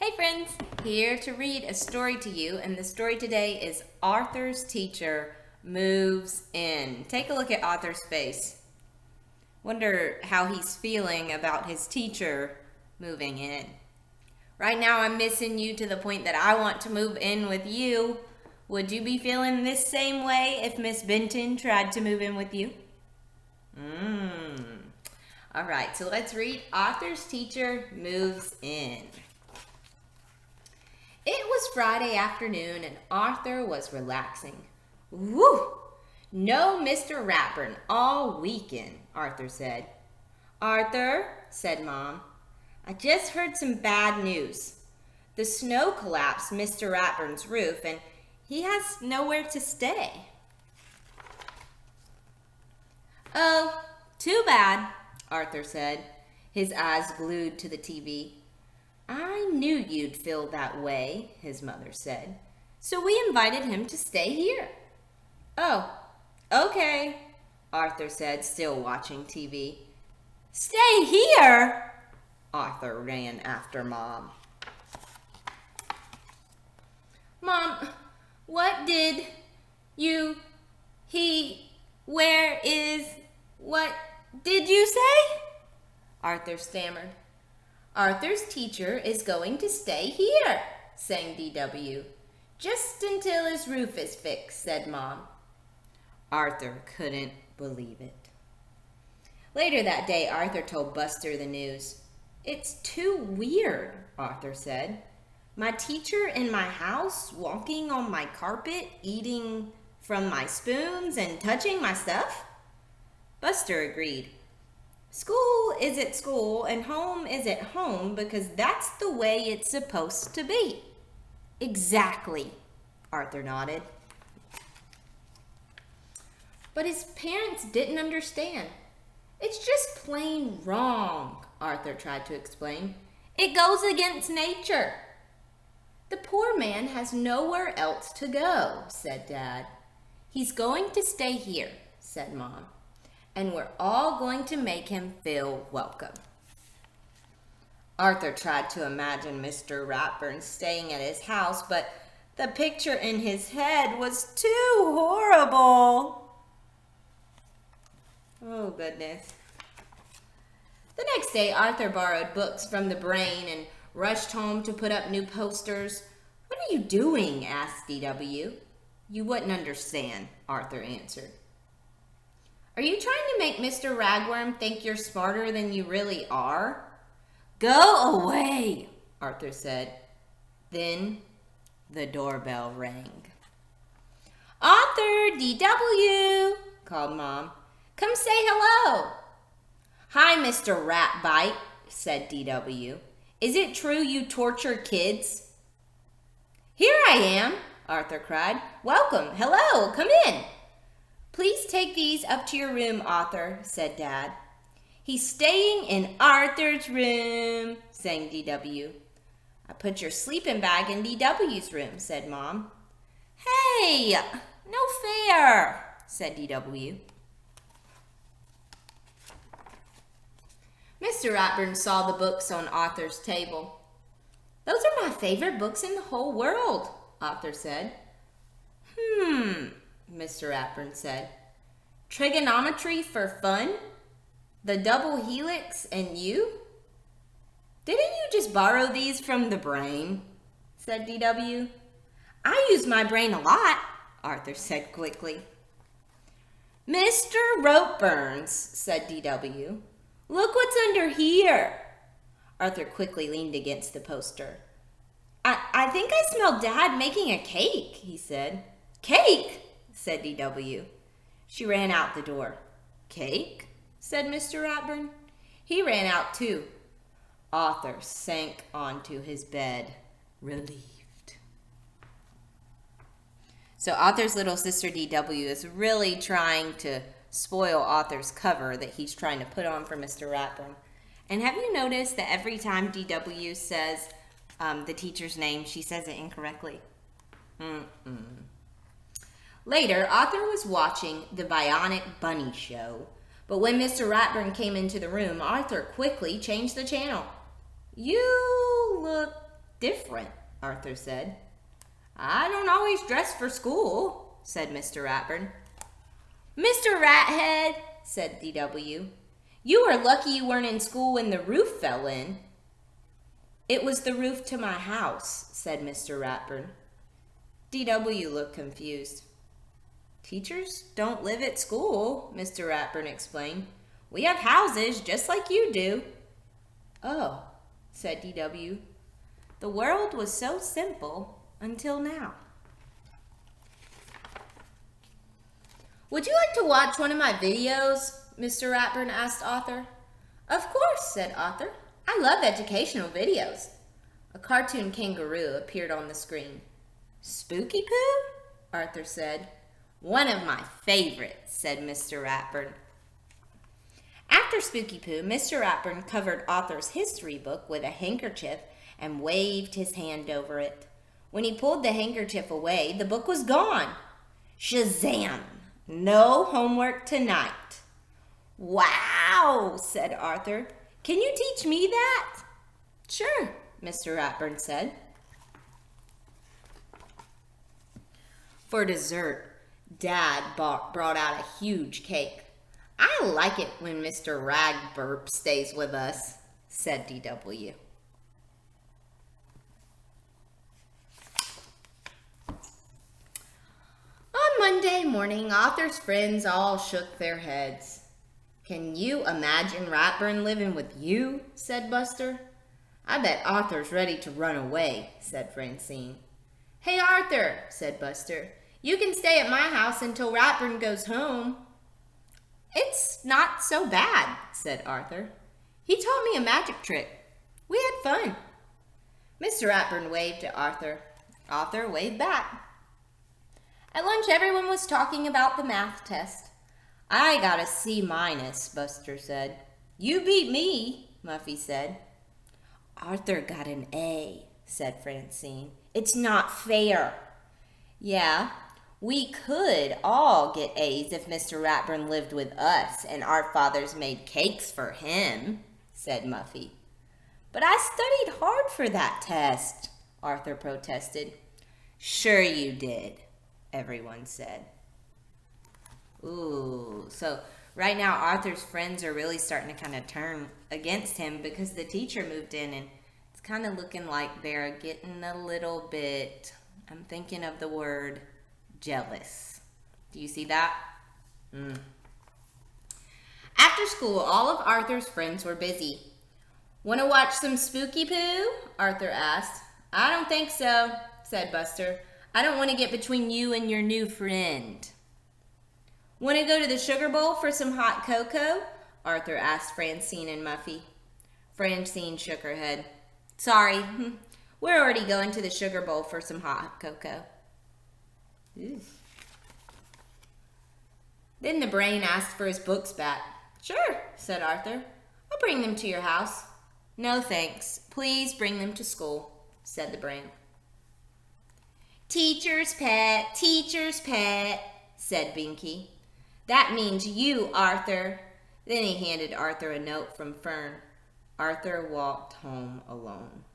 Hey friends, here to read a story to you, and the story today is Arthur's Teacher Moves In. Take a look at Arthur's face. Wonder how he's feeling about his teacher moving in. Right now I'm missing you to the point that I want to move in with you. Would you be feeling this same way if Miss Benton tried to move in with you? All right, so let's read Arthur's Teacher Moves In. It was Friday afternoon and Arthur was relaxing. Whew! No Mr. Ratburn all weekend, Arthur said. Arthur, said Mom, I just heard some bad news. The snow collapsed Mr. Ratburn's roof and he has nowhere to stay. Oh, too bad, Arthur said, his eyes glued to the TV. I knew you'd feel that way, his mother said, so we invited him to stay here. Oh, okay, Arthur said, still watching TV. Stay here? Arthur ran after Mom. Mom, what did what did you say? Arthur stammered. Arthur's teacher is going to stay here, sang D.W. Just until his roof is fixed, said Mom. Arthur couldn't believe it. Later that day, Arthur told Buster the news. It's too weird, Arthur said. My teacher in my house, walking on my carpet, eating from my spoons and touching my stuff? Buster agreed. School is at school and home is at home because that's the way it's supposed to be. Exactly, Arthur nodded. But his parents didn't understand. It's just plain wrong, Arthur tried to explain. It goes against nature. The poor man has nowhere else to go, said Dad. He's going to stay here, said Mom. And we're all going to make him feel welcome. Arthur tried to imagine Mr. Ratburn staying at his house, but the picture in his head was too horrible. Oh, goodness. The next day, Arthur borrowed books from the Brain and rushed home to put up new posters. What are you doing? Asked D.W. You wouldn't understand, Arthur answered. Are you trying to make Mr. Ragworm think you're smarter than you really are? Go away, Arthur said. Then the doorbell rang. Arthur, D.W., called Mom. Come say hello. Hi, Mr. Ratbite, said D.W. Is it true you torture kids? Here I am, Arthur cried. Welcome. Hello. Come in. Please take these up to your room, Arthur, said Dad. He's staying in Arthur's room, sang D.W. I put your sleeping bag in D.W.'s room, said Mom. Hey, no fair, said D.W. Mr. Ratburn saw the books on Arthur's table. Those are my favorite books in the whole world, Arthur said. Mr. Ratburn said. Trigonometry for fun? The double helix and you? Didn't you just borrow these from the Brain? Said D.W. I use my brain a lot, Arthur said quickly. Mr. Ropeburns, said D.W. Look what's under here. Arthur quickly leaned against the poster. I think I smell Dad making a cake, he said. Cake? Said D.W. She ran out the door. Cake? Said Mr. Ratburn. He ran out too. Arthur sank onto his bed, relieved. So Arthur's little sister D.W. is really trying to spoil Arthur's cover that he's trying to put on for Mr. Ratburn. And have you noticed that every time D.W. says the teacher's name, she says it incorrectly? Later, Arthur was watching the Bionic Bunny show, but when Mr. Ratburn came into the room, Arthur quickly changed the channel. You look different, Arthur said. I don't always dress for school, said Mr. Ratburn. Mr. Rathead, said D.W., you are lucky you weren't in school when the roof fell in. It was the roof to my house, said Mr. Ratburn. D.W. looked confused. Teachers don't live at school, Mr. Ratburn explained. We have houses just like you do. Oh, said D.W. The world was so simple until now. Would you like to watch one of my videos? Mr. Ratburn asked Arthur. Of course, said Arthur. I love educational videos. A cartoon kangaroo appeared on the screen. Spooky Pooh? Arthur said. One of my favorites, said Mr. Ratburn. After Spooky Pooh, Mr. Ratburn covered Arthur's history book with a handkerchief and waved his hand over it. When he pulled the handkerchief away, the book was gone. Shazam! No homework tonight. Wow, said Arthur. Can you teach me that? Sure, Mr. Ratburn said. For dessert, Dad brought out a huge cake. I like it when Mr. Ratburn stays with us, said D.W. On Monday morning, Arthur's friends all shook their heads. Can you imagine Ratburn living with you? Said Buster. I bet Arthur's ready to run away, said Francine. Hey, Arthur, said Buster. You can stay at my house until Ratburn goes home. It's not so bad, said Arthur. He taught me a magic trick. We had fun. Mr. Ratburn waved at Arthur. Arthur waved back. At lunch, everyone was talking about the math test. I got a C-, Buster said. You beat me, Muffy said. Arthur got an A, said Francine. It's not fair. Yeah, we could all get A's if Mr. Ratburn lived with us and our fathers made cakes for him, said Muffy. But I studied hard for that test, Arthur protested. Sure you did, everyone said. Ooh, so right now Arthur's friends are really starting to kind of turn against him because the teacher moved in, and it's kind of looking like they're getting a little bit, I'm thinking of the word jealous. Do you see that? After school, all of Arthur's friends were busy. Want to watch some Spooky Pooh? Arthur asked. I don't think so, said Buster. I don't want to get between you and your new friend. Want to go to the sugar bowl for some hot cocoa? Arthur asked Francine and Muffy. Francine shook her head. Sorry, we're already going to the sugar bowl for some hot cocoa. Ew. Then the brain asked for his books back. Sure, said Arthur. I'll bring them to your house. No thanks. Please bring them to school, said the brain. Teacher's pet, said Binky. That means you, Arthur. Then he handed Arthur a note from Fern. Arthur walked home alone.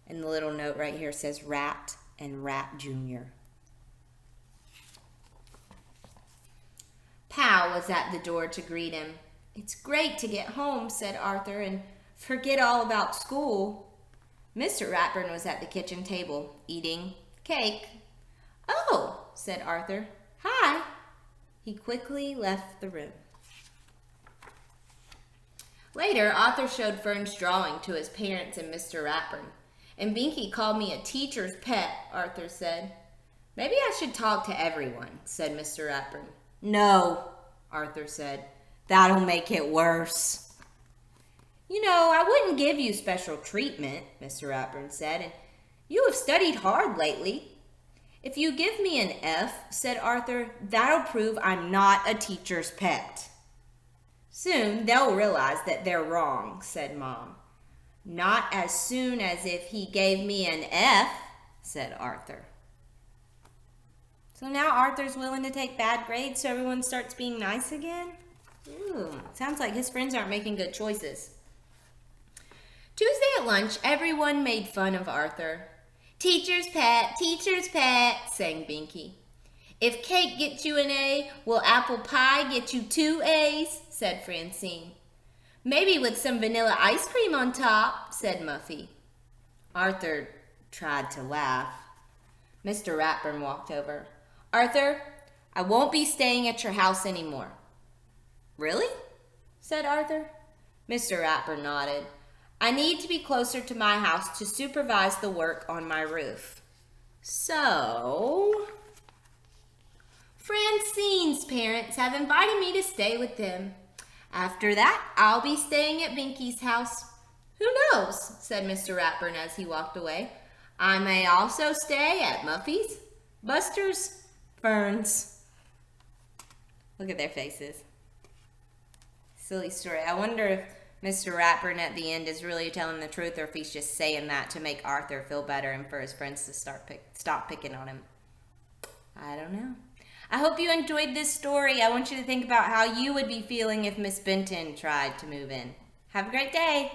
And the little note right here says Rat and Rat Jr. Pal was at the door to greet him. It's great to get home, said Arthur, and forget all about school. Mr. Ratburn was at the kitchen table, eating cake. Oh, said Arthur. Hi. He quickly left the room. Later, Arthur showed Fern's drawing to his parents and Mr. Ratburn. And Binky called me a teacher's pet, Arthur said. Maybe I should talk to everyone, said Mr. Ratburn. No, Arthur said. That'll make it worse. You know, I wouldn't give you special treatment, Mr. Ratburn said, and you have studied hard lately. If you give me an F, said Arthur, that'll prove I'm not a teacher's pet. Soon they'll realize that they're wrong, said Mom. Not as soon as if he gave me an F, said Arthur. So now Arthur's willing to take bad grades so everyone starts being nice again? Ooh, sounds like his friends aren't making good choices. Tuesday at lunch, everyone made fun of Arthur. Teacher's pet, sang Binky. If cake gets you an A, will apple pie get you 2 A's, said Francine. Maybe with some vanilla ice cream on top, said Muffy. Arthur tried to laugh. Mr. Ratburn walked over. Arthur, I won't be staying at your house anymore. Really? Said Arthur. Mr. Ratburn nodded. I need to be closer to my house to supervise the work on my roof. So, Francine's parents have invited me to stay with them. After that, I'll be staying at Binky's house. Who knows, said Mr. Ratburn as he walked away. I may also stay at Muffy's, Buster's, Fern's. Look at their faces. Silly story. I wonder if Mr. Ratburn at the end is really telling the truth or if he's just saying that to make Arthur feel better and for his friends to stop picking on him. I don't know. I hope you enjoyed this story. I want you to think about how you would be feeling if Miss Benton tried to move in. Have a great day.